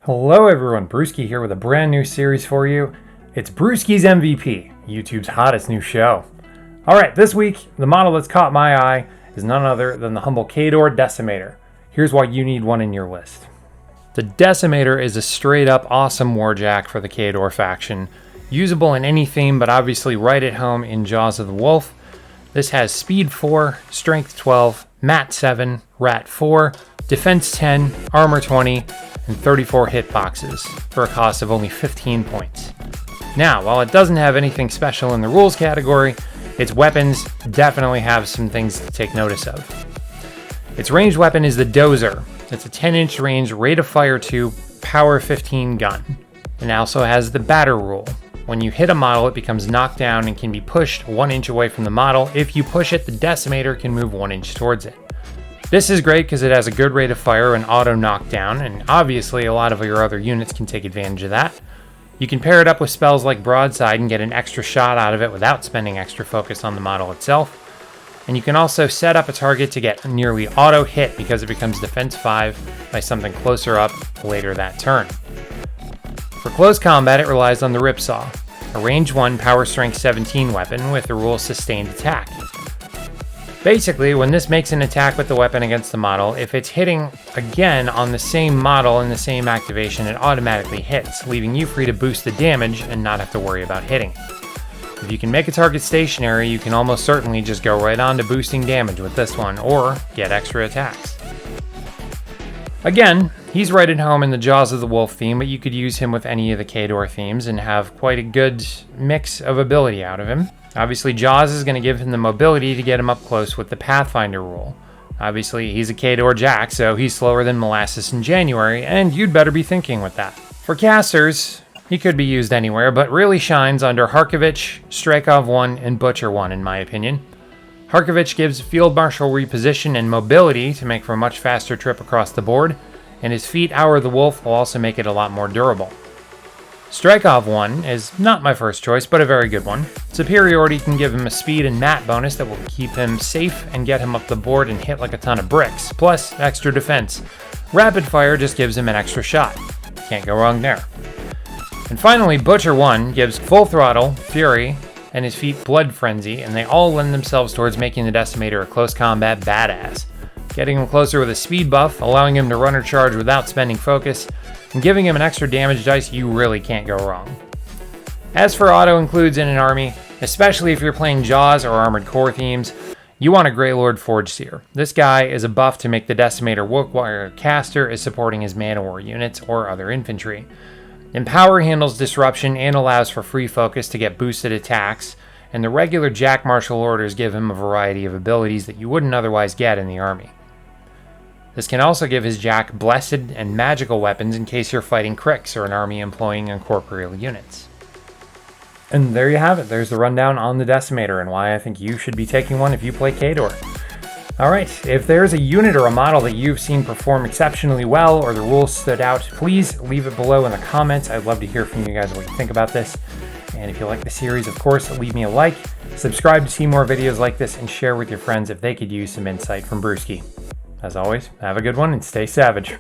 Hello everyone, Bruski here with a brand new series for you. It's Bruski's MVP, YouTube's hottest new show. Alright, this week, the model that's caught my eye is none other than the humble Khador Decimator. Here's why you need one in your list. The Decimator is a straight up awesome warjack for the Khador faction. Usable in any theme, but obviously right at home in Jaws of the Wolf. This has Speed 4, Strength 12, Mat 7, Rat 4, Defense 10, Armor 20, and 34 hitboxes for a cost of only 15 points. Now, while it doesn't have anything special in the rules category, its weapons definitely have some things to take notice of. Its ranged weapon is the Dozer. It's a 10-inch range, rate of fire 2, power 15 gun. It also has the batter rule. When you hit a model, it becomes knocked down and can be pushed 1 inch away from the model. If you push it, the Decimator can move 1 inch towards it. This is great because it has a good rate of fire and auto knockdown, and obviously a lot of your other units can take advantage of that. You can pair it up with spells like Broadside and get an extra shot out of it without spending extra focus on the model itself. And you can also set up a target to get nearly auto hit because it becomes defense 5 by something closer up later that turn. For close combat, it relies on the Ripsaw, a range 1 power strength 17 weapon with the rule sustained attack. Basically, when this makes an attack with the weapon against the model, if it's hitting again on the same model in the same activation, it automatically hits, leaving you free to boost the damage and not have to worry about hitting. If you can make a target stationary, you can almost certainly just go right on to boosting damage with this one, or get extra attacks. Again, he's right at home in the Jaws of the Wolf theme, but you could use him with any of the Khador themes and have quite a good mix of ability out of him. Obviously, Jaws is going to give him the mobility to get him up close with the Pathfinder rule. Obviously, he's a Khador Jack, so he's slower than Molasses in January, and you'd better be thinking with that. For casters, he could be used anywhere, but really shines under Harkovich, Strykov 1, and Butcher 1 in my opinion. Harkovich gives Field Marshal reposition and mobility to make for a much faster trip across the board, and his feat Hour of the Wolf will also make it a lot more durable. Strykov 1 is not my first choice, but a very good one. Superiority can give him a speed and mat bonus that will keep him safe and get him up the board and hit like a ton of bricks, plus extra defense. Rapid fire just gives him an extra shot. Can't go wrong there. And finally, Butcher 1 gives full throttle, fury, and his feat Blood Frenzy, and they all lend themselves towards making the Decimator a close combat badass. Getting him closer with a speed buff, allowing him to run or charge without spending focus, and giving him an extra damage dice, you really can't go wrong. As for auto includes in an army, especially if you're playing Jaws or Armored Core themes, you want a Greylord Forge Seer. This guy is a buff to make the Decimator work while your caster is supporting his Man-O-War units or other infantry. Empower handles disruption and allows for free focus to get boosted attacks, and the regular Jack Martial Orders give him a variety of abilities that you wouldn't otherwise get in the army. This can also give his Jack blessed and magical weapons in case you're fighting Cricks or an army employing incorporeal units. And there you have it. There's the rundown on the Decimator and why I think you should be taking one if you play Khador. Alright, if there's a unit or a model that you've seen perform exceptionally well or the rules stood out, please leave it below in the comments. I'd love to hear from you guys what you think about this. And if you like the series, of course, leave me a like, subscribe to see more videos like this, and share with your friends if they could use some insight from Bruski. As always, have a good one and stay savage.